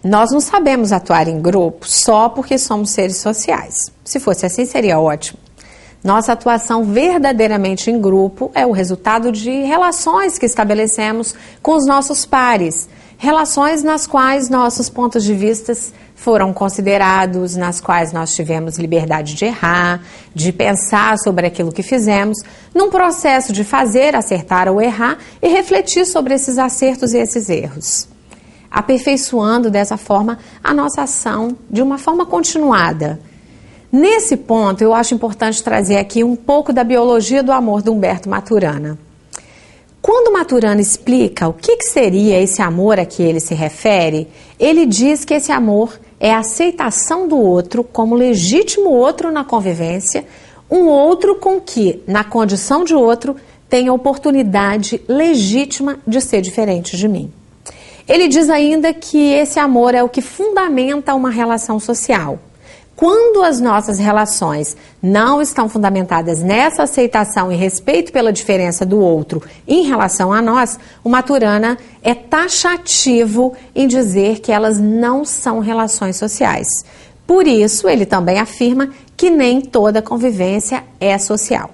Nós não sabemos atuar em grupo só porque somos seres sociais. Se fosse assim, seria ótimo. Nossa atuação verdadeiramente em grupo é o resultado de relações que estabelecemos com os nossos pares. Relações nas quais nossos pontos de vista foram considerados, nas quais nós tivemos liberdade de errar, de pensar sobre aquilo que fizemos, num processo de fazer, acertar ou errar e refletir sobre esses acertos e esses erros, aperfeiçoando dessa forma a nossa ação de uma forma continuada. Nesse ponto, eu acho importante trazer aqui um pouco da biologia do amor de Humberto Maturana. Quando Maturana explica o que seria esse amor a que ele se refere, ele diz que esse amor é a aceitação do outro como legítimo outro na convivência, um outro com que, na condição de outro, tem a oportunidade legítima de ser diferente de mim. Ele diz ainda que esse amor é o que fundamenta uma relação social. Quando as nossas relações não estão fundamentadas nessa aceitação e respeito pela diferença do outro em relação a nós, o Maturana é taxativo em dizer que elas não são relações sociais. Por isso, ele também afirma que nem toda convivência é social.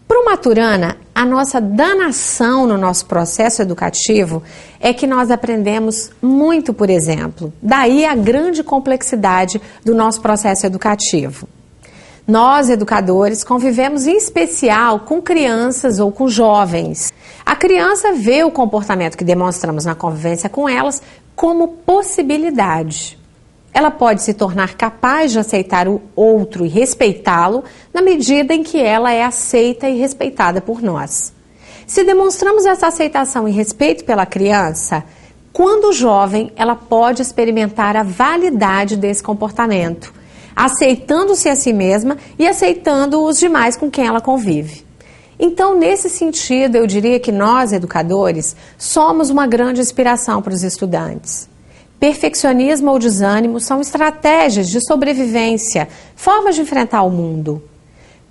Para o Maturana, a nossa danação no nosso processo educativo é que nós aprendemos muito, por exemplo. Daí a grande complexidade do nosso processo educativo. Nós, educadores, convivemos em especial com crianças ou com jovens. A criança vê o comportamento que demonstramos na convivência com elas como possibilidade. Ela pode se tornar capaz de aceitar o outro e respeitá-lo na medida em que ela é aceita e respeitada por nós. Se demonstramos essa aceitação e respeito pela criança, quando jovem, ela pode experimentar a validade desse comportamento, aceitando-se a si mesma e aceitando os demais com quem ela convive. Então, nesse sentido, eu diria que nós, educadores, somos uma grande inspiração para os estudantes. Perfeccionismo ou desânimo são estratégias de sobrevivência, formas de enfrentar o mundo.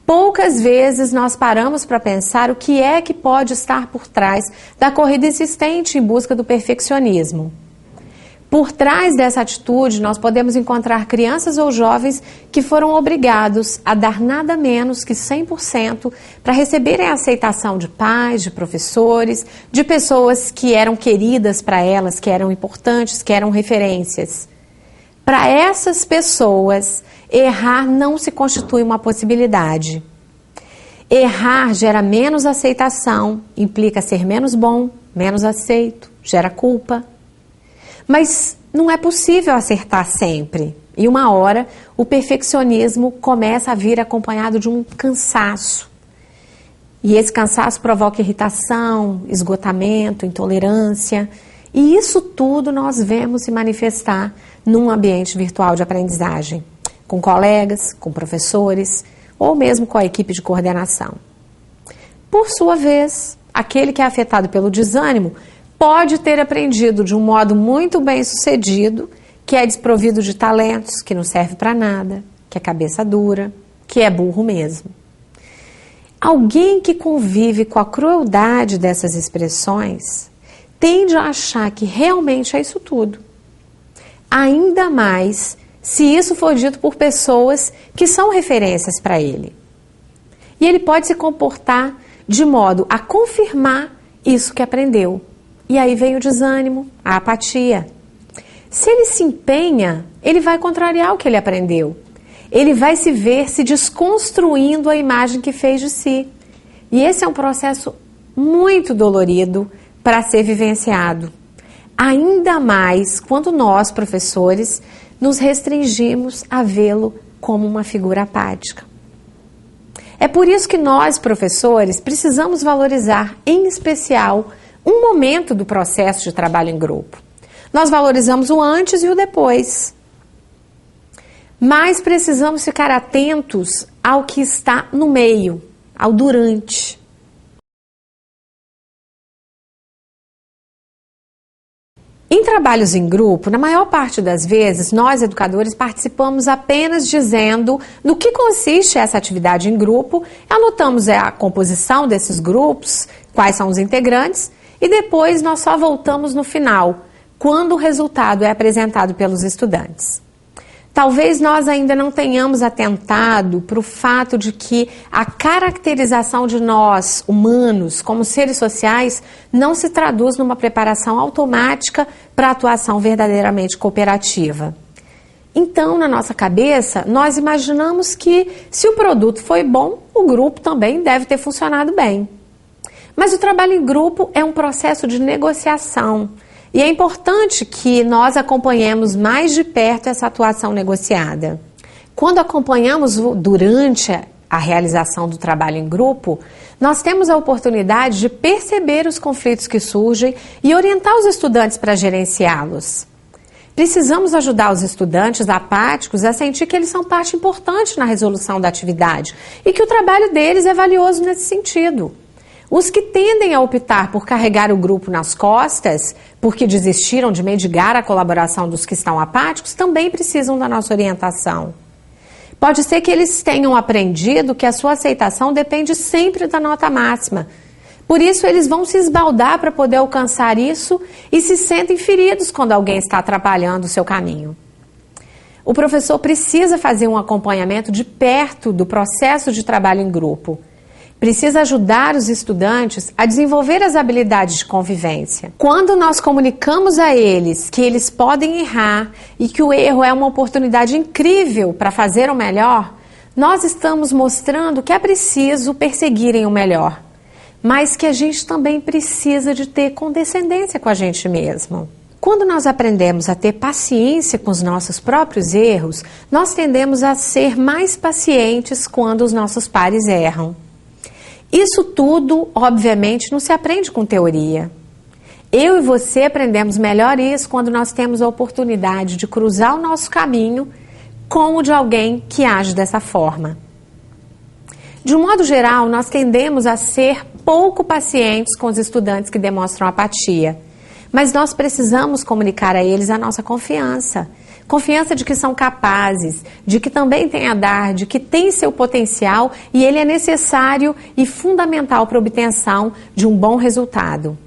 Poucas vezes nós paramos para pensar o que é que pode estar por trás da corrida insistente em busca do perfeccionismo. Por trás dessa atitude, nós podemos encontrar crianças ou jovens que foram obrigados a dar nada menos que 100% para receberem a aceitação de pais, de professores, de pessoas que eram queridas para elas, que eram importantes, que eram referências. Para essas pessoas, errar não se constitui uma possibilidade. Errar gera menos aceitação, implica ser menos bom, menos aceito, gera culpa. Mas não é possível acertar sempre. E uma hora, o perfeccionismo começa a vir acompanhado de um cansaço. E esse cansaço provoca irritação, esgotamento, intolerância. E isso tudo nós vemos se manifestar num ambiente virtual de aprendizagem, com colegas, com professores, ou mesmo com a equipe de coordenação. Por sua vez, aquele que é afetado pelo desânimo pode ter aprendido de um modo muito bem sucedido, que é desprovido de talentos, que não serve para nada, que é cabeça dura, que é burro mesmo. Alguém que convive com a crueldade dessas expressões tende a achar que realmente é isso tudo. Ainda mais se isso for dito por pessoas que são referências para ele. E ele pode se comportar de modo a confirmar isso que aprendeu. E aí vem o desânimo, a apatia. Se ele se empenha, ele vai contrariar o que ele aprendeu. Ele vai se ver se desconstruindo a imagem que fez de si. E esse é um processo muito dolorido para ser vivenciado. Ainda mais quando nós, professores, nos restringimos a vê-lo como uma figura apática. É por isso que nós, professores, precisamos valorizar, em especial, um momento do processo de trabalho em grupo. Nós valorizamos o antes e o depois. Mas precisamos ficar atentos ao que está no meio, ao durante. Em trabalhos em grupo, na maior parte das vezes, nós, educadores, participamos apenas dizendo no que consiste essa atividade em grupo, anotamos a composição desses grupos, quais são os integrantes, e depois nós só voltamos no final quando o resultado é apresentado pelos estudantes. Talvez nós ainda não tenhamos atentado para o fato de que a caracterização de nós, humanos, como seres sociais, não se traduz numa preparação automática para a atuação verdadeiramente cooperativa. Então, na nossa cabeça, nós imaginamos que se o produto foi bom, o grupo também deve ter funcionado bem. Mas o trabalho em grupo é um processo de negociação. E é importante que nós acompanhemos mais de perto essa atuação negociada. Quando acompanhamos durante a realização do trabalho em grupo, nós temos a oportunidade de perceber os conflitos que surgem e orientar os estudantes para gerenciá-los. Precisamos ajudar os estudantes apáticos a sentir que eles são parte importante na resolução da atividade e que o trabalho deles é valioso nesse sentido. Os que tendem a optar por carregar o grupo nas costas, porque desistiram de mendigar a colaboração dos que estão apáticos, também precisam da nossa orientação. Pode ser que eles tenham aprendido que a sua aceitação depende sempre da nota máxima. Por isso, eles vão se esbaldar para poder alcançar isso e se sentem feridos quando alguém está atrapalhando o seu caminho. O professor precisa fazer um acompanhamento de perto do processo de trabalho em grupo. Precisa ajudar os estudantes a desenvolver as habilidades de convivência. Quando nós comunicamos a eles que eles podem errar e que o erro é uma oportunidade incrível para fazer o melhor, nós estamos mostrando que é preciso perseguirem o melhor, mas que a gente também precisa de ter condescendência com a gente mesmo. Quando nós aprendemos a ter paciência com os nossos próprios erros, nós tendemos a ser mais pacientes quando os nossos pares erram. Isso tudo, obviamente, não se aprende com teoria. Eu e você aprendemos melhor isso quando nós temos a oportunidade de cruzar o nosso caminho com o de alguém que age dessa forma. De um modo geral, nós tendemos a ser pouco pacientes com os estudantes que demonstram apatia, mas nós precisamos comunicar a eles a nossa confiança. Confiança de que são capazes, de que também têm a dar, de que têm seu potencial e ele é necessário e fundamental para a obtenção de um bom resultado.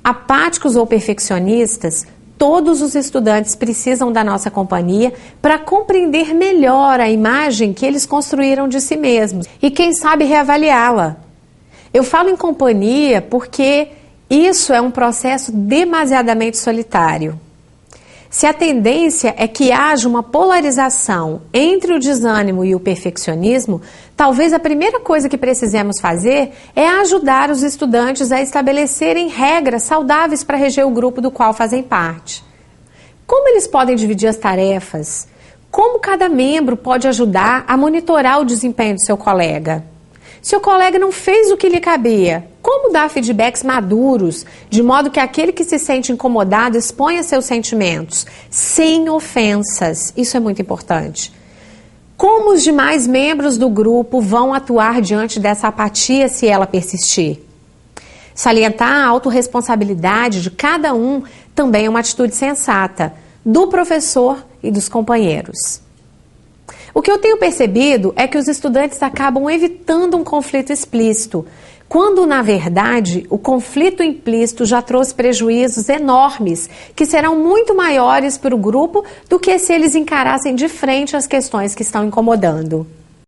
Apáticos ou perfeccionistas, todos os estudantes precisam da nossa companhia para compreender melhor a imagem que eles construíram de si mesmos e, quem sabe, reavaliá-la. Eu falo em companhia porque isso é um processo demasiadamente solitário. Se a tendência é que haja uma polarização entre o desânimo e o perfeccionismo, talvez a primeira coisa que precisemos fazer é ajudar os estudantes a estabelecerem regras saudáveis para reger o grupo do qual fazem parte. Como eles podem dividir as tarefas? Como cada membro pode ajudar a monitorar o desempenho do seu colega? Se o colega não fez o que lhe cabia, como dar feedbacks maduros, de modo que aquele que se sente incomodado exponha seus sentimentos, sem ofensas? Isso é muito importante. Como os demais membros do grupo vão atuar diante dessa apatia se ela persistir? Salientar a autorresponsabilidade de cada um também é uma atitude sensata, do professor e dos companheiros. O que eu tenho percebido é que os estudantes acabam evitando um conflito explícito, quando, na verdade, o conflito implícito já trouxe prejuízos enormes, que serão muito maiores para o grupo do que se eles encarassem de frente as questões que estão incomodando.